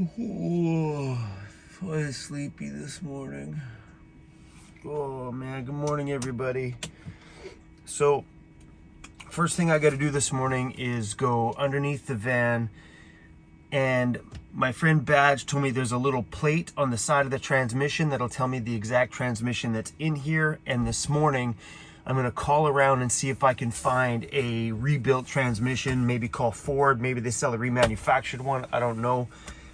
Oh, I'm sleepy this morning. Oh man, good morning everybody. So, first thing I got to do this morning is go underneath the van, and my friend Badge told me there's a little plate on the side of the transmission that'll tell me the exact transmission that's in here, and this morning I'm going to call around and see if I can find a rebuilt transmission, maybe call Ford, maybe they sell a remanufactured one, I don't know.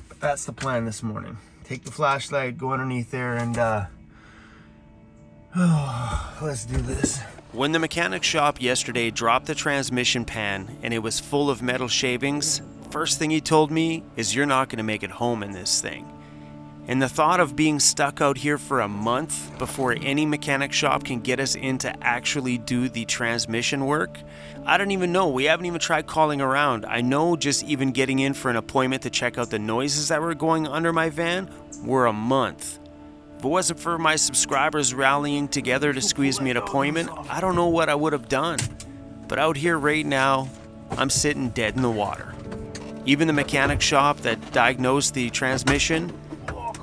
But that's the plan this morning. Take the flashlight, go underneath there, and let's do this. When the mechanic shop yesterday dropped the transmission pan and it was full of metal shavings, first thing he told me is you're not going to make it home in this thing. And the thought of being stuck out here for a month before any mechanic shop can get us in to actually do the transmission work, I don't even know. We haven't even tried calling around. I know just even getting in for an appointment to check out the noises that were going under my van were a month. If it wasn't for my subscribers rallying together to squeeze me an appointment, I don't know what I would have done. But out here right now, I'm sitting dead in the water. Even the mechanic shop that diagnosed the transmission,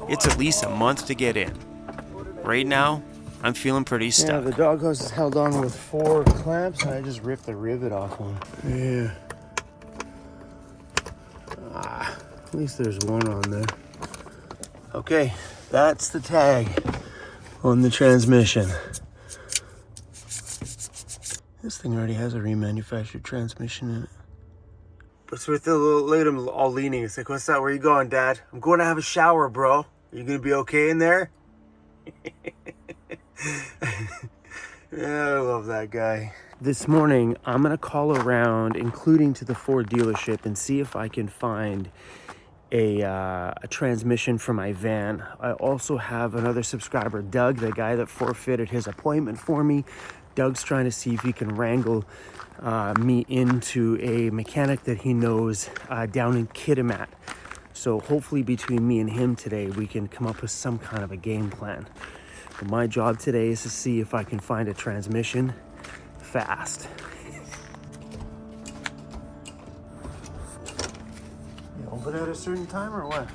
it's at least a month to get in. Right now, I'm feeling pretty stuck. Yeah, the doghouse is held on with 4 clamps, and I just ripped the rivet off one. Yeah. At least there's one on there. Okay, that's the tag on the transmission. This thing already has a remanufactured transmission in it. It's with the little lady all leaning. It's like, what's that? Where you going, Dad? I'm going to have a shower, bro. Are you going to be okay in there? Yeah, I love that guy. This morning, I'm going to call around, including to the Ford dealership, and see if I can find a transmission for my van. I also have another subscriber, Doug, the guy that forfeited his appointment for me. Doug's trying to see if he can wrangle me into a mechanic that he knows down in Kitimat. So hopefully between me and him today, we can come up with some kind of a game plan. But my job today is to see if I can find a transmission fast. You open at a certain time or what?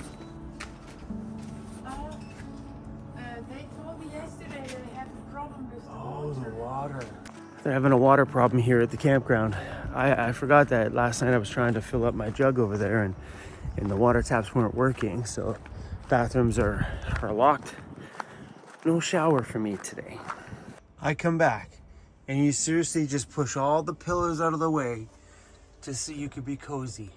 They told me yesterday that they have a problem with the Oh, the water. water. They're having a water problem here at the campground. I forgot that last night I was trying to fill up my jug over there, and the water taps weren't working, so bathrooms are locked. No shower for me today. I come back and you seriously just push all the pillows out of the way just so you could be cozy.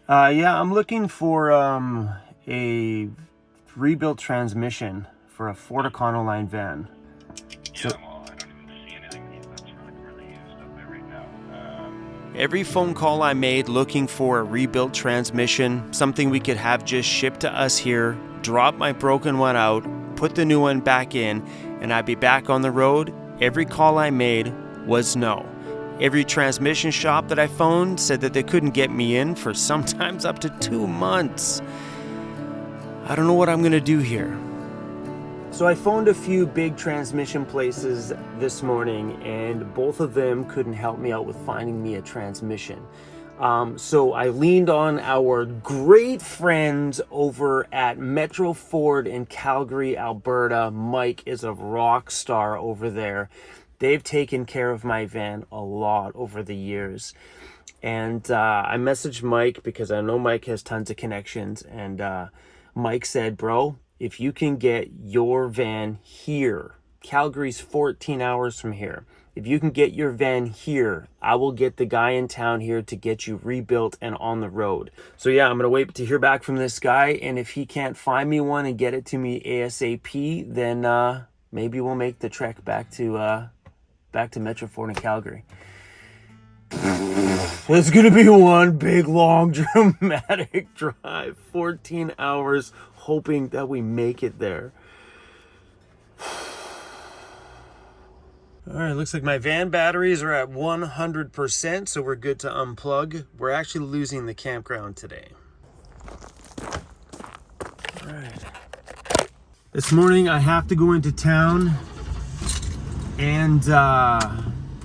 Yeah, I'm looking for a rebuilt transmission for a Ford Econoline van. Every phone call I made looking for a rebuilt transmission, something we could have just shipped to us here, drop my broken one out, put the new one back in, and I'd be back on the road, every call I made was no. Every transmission shop that I phoned said that they couldn't get me in for sometimes up to 2 months. I don't know what I'm going to do here. So I phoned a few big transmission places this morning, and both of them couldn't help me out with finding me a transmission. So I leaned on our great friends over at Metro Ford in Calgary, Alberta. Mike is a rock star over there. They've taken care of my van a lot over the years. And I messaged Mike because I know Mike has tons of connections. And Mike said, bro, if you can get your van here, Calgary's 14 hours from here. If you can get your van here, I will get the guy in town here to get you rebuilt and on the road. So yeah, I'm going to wait to hear back from this guy. And if he can't find me one and get it to me ASAP, then maybe we'll make the trek back to Metro Ford in Calgary. It's going to be one big, long, dramatic drive. 14 hours, hoping that we make it there. All right, looks like my van batteries are at 100%, so we're good to unplug. We're actually losing the campground today. All right. This morning, I have to go into town and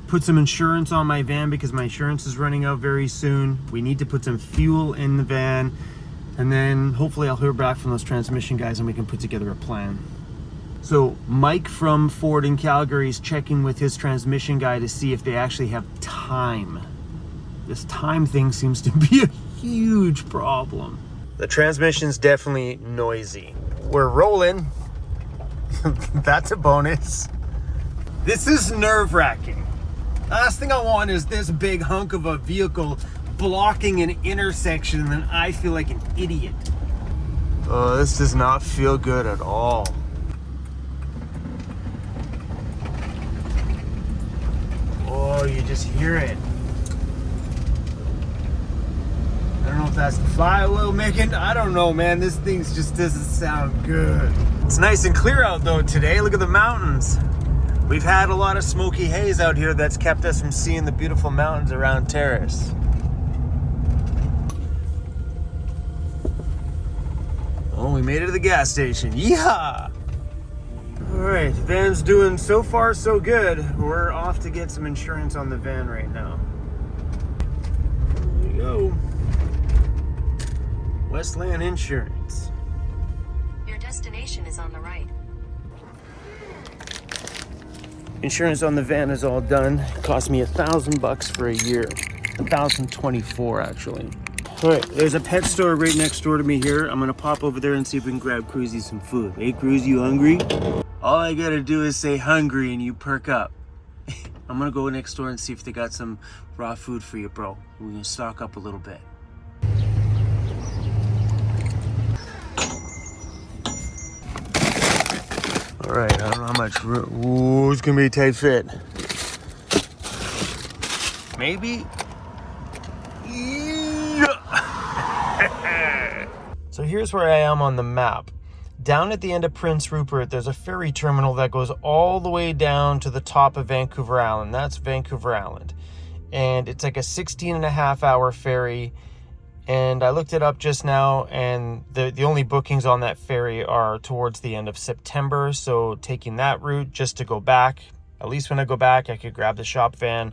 put some insurance on my van because my insurance is running out very soon. We need to put some fuel in the van, and then hopefully I'll hear back from those transmission guys and we can put together a plan. So Mike from Ford in Calgary is checking with his transmission guy to see if they actually have time. This time thing seems to be a huge problem. The transmission's definitely noisy. We're rolling. That's a bonus. This is nerve-wracking. Last thing I want is this big hunk of a vehicle blocking an intersection and then I feel like an idiot. Oh, this does not feel good at all. Oh, you just hear it. I don't know if that's the flywheel making. I don't know, man. This thing just doesn't sound good. It's nice and clear out though today. Look at the mountains. We've had a lot of smoky haze out here that's kept us from seeing the beautiful mountains around Terrace. Oh, we made it to the gas station. Yeehaw! All right, van's doing so far so good. We're off to get some insurance on the van right now. There you go. Westland Insurance. Your destination is on the right. Insurance on the van is all done. It cost me $1,000 for a year. 1,024 actually. All right, there's a pet store right next door to me here. I'm gonna pop over there and see if we can grab Cruzy some food. Hey Cruz, you hungry? All I gotta do is say hungry and you perk up. I'm gonna go next door and see if they got some raw food for you, bro. We're gonna stock up a little bit. All right, I don't know how much room. Ooh, it's gonna be a tight fit. Maybe. Yeah. So here's where I am on the map. Down at the end of Prince Rupert, there's a ferry terminal that goes all the way down to the top of Vancouver Island. That's Vancouver Island. And it's like a 16.5-hour ferry. And I looked it up just now, and the only bookings on that ferry are towards the end of September. So taking that route just to go back, at least when I go back, I could grab the shop van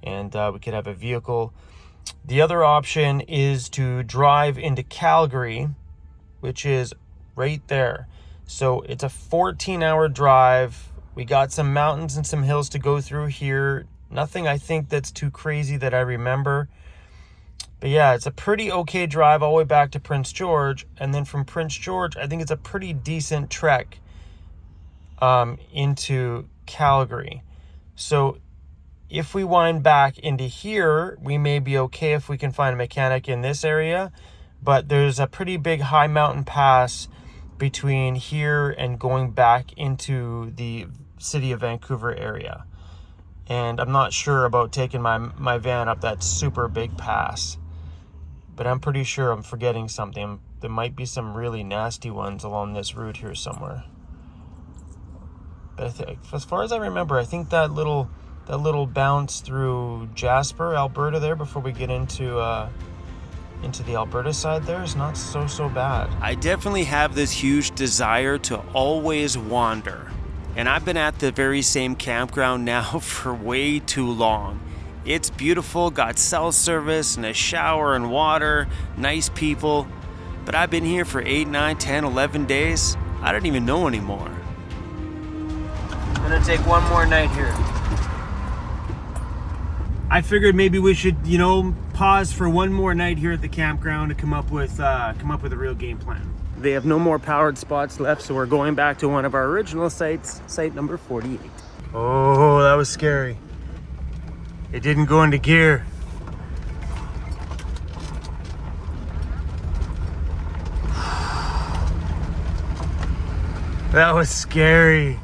and we could have a vehicle. The other option is to drive into Calgary, which is right there. So it's a 14-hour drive. We got some mountains and some hills to go through here. Nothing I think that's too crazy that I remember. But yeah, it's a pretty okay drive all the way back to Prince George. And then from Prince George, I think it's a pretty decent trek into Calgary. So if we wind back into here, we may be okay if we can find a mechanic in this area. But there's a pretty big high mountain pass between here and going back into the city of Vancouver area. And I'm not sure about taking my van up that super big pass. But I'm pretty sure I'm forgetting something. There might be some really nasty ones along this route here somewhere. But as far as I remember, I think that little bounce through Jasper, Alberta there before we get into the Alberta side there is not so bad. I definitely have this huge desire to always wander. And I've been at the very same campground now for way too long. It's beautiful, got cell service and a shower and water, nice people. But I've been here for 8, 9, 10, 11 days. I don't even know anymore. I'm gonna take one more night here. I figured maybe we should, pause for one more night here at the campground to come up with a real game plan. They have no more powered spots left, so we're going back to one of our original sites, site number 48. Oh, that was scary. It didn't go into gear. That was scary.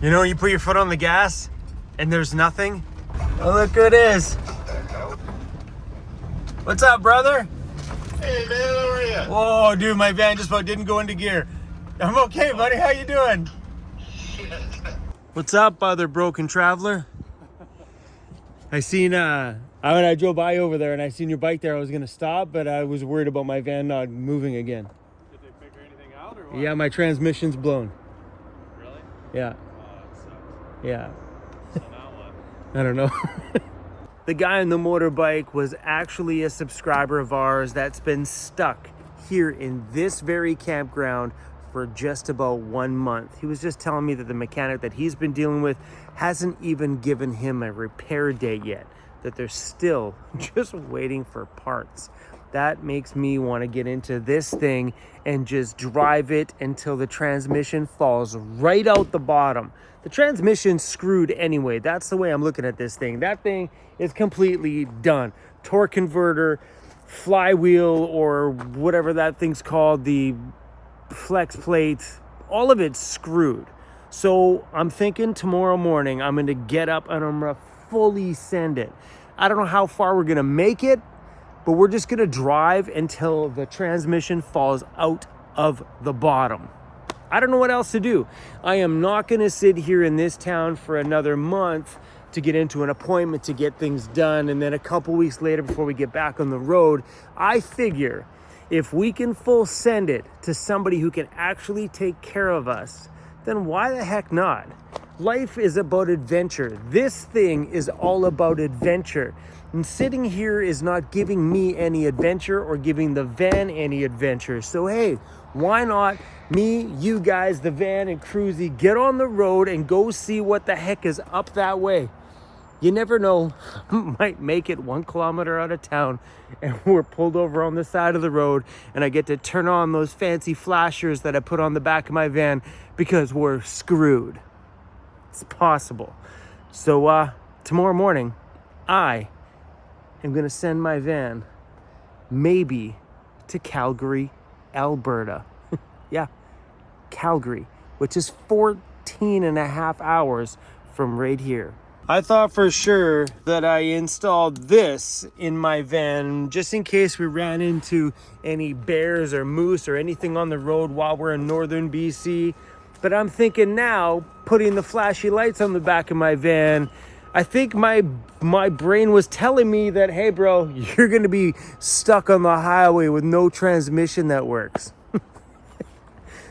You put your foot on the gas and there's nothing. Oh, look who it is. What's up, brother? Hey man, how are you? Whoa, dude, my van just about didn't go into gear. I'm okay, buddy. How you doing? What's up, other broken traveler? I seen, when I drove by over there and I seen your bike there, I was gonna stop, but I was worried about my van not moving again. Did they figure anything out or what? Yeah, my transmission's blown. Really? Yeah, Oh, it sucks. yeah. So now what? I don't know. The guy on the motorbike was actually a subscriber of ours that's been stuck here in this very campground for just about 1 month. He was just telling me that the mechanic that he's been dealing with hasn't even given him a repair date yet, that they're still just waiting for parts. That makes me want to get into this thing and just drive it until the transmission falls right out the bottom. The transmission's screwed anyway. That's the way I'm looking at this thing. That thing is completely done. Torque converter, flywheel, or whatever that thing's called, the flex plate, all of it's screwed. So I'm thinking tomorrow morning I'm going to get up and I'm going to fully send it. I don't know how far we're going to make it, but we're just going to drive until the transmission falls out of the bottom. I don't know what else to do. I am not going to sit here in this town for another month to get into an appointment to get things done, and then a couple weeks later before we get back on the road. I figure if we can full send it to somebody who can actually take care of us, then why the heck not? Life is about adventure. This thing is all about adventure. And sitting here is not giving me any adventure or giving the van any adventure. So hey, why not me, you guys, the van, and Cruzy get on the road and go see what the heck is up that way? You never know, might make it 1 kilometer out of town and we're pulled over on the side of the road and I get to turn on those fancy flashers that I put on the back of my van because we're screwed. It's possible. So tomorrow morning, I am going to send my van maybe to Calgary, Alberta. Yeah, Calgary, which is 14 and a half hours from right here. I thought for sure that I installed this in my van just in case we ran into any bears or moose or anything on the road while we're in northern BC. But I'm thinking now, putting the flashy lights on the back of my van, I think my brain was telling me that, hey bro, you're gonna be stuck on the highway with no transmission that works.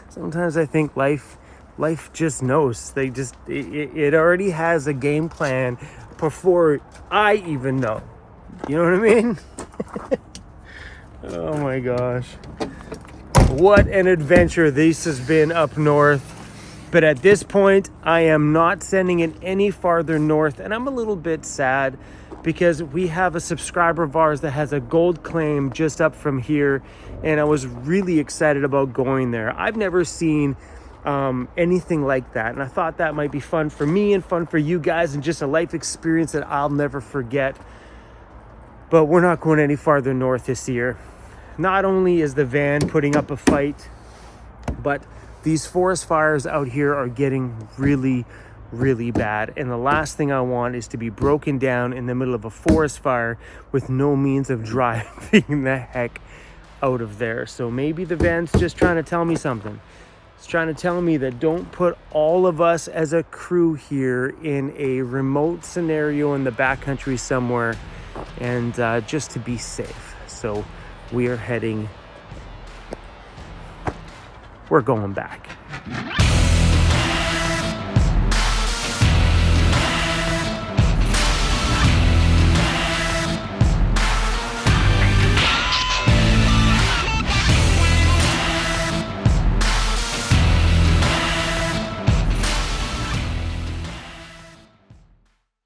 Sometimes I think life just knows. It already has a game plan before I even know. You know what I mean? Oh my gosh. What an adventure this has been up north. But at this point, I am not sending it any farther north. And I'm a little bit sad because we have a subscriber of ours that has a gold claim just up from here. And I was really excited about going there. I've never seen anything like that. And I thought that might be fun for me and fun for you guys and just a life experience that I'll never forget. But we're not going any farther north this year. Not only is the van putting up a fight, but these forest fires out here are getting really, really bad. And the last thing I want is to be broken down in the middle of a forest fire with no means of driving the heck out of there. So maybe the van's just trying to tell me something. It's trying to tell me that don't put all of us as a crew here in a remote scenario in the backcountry somewhere, and just to be safe. So we're going back.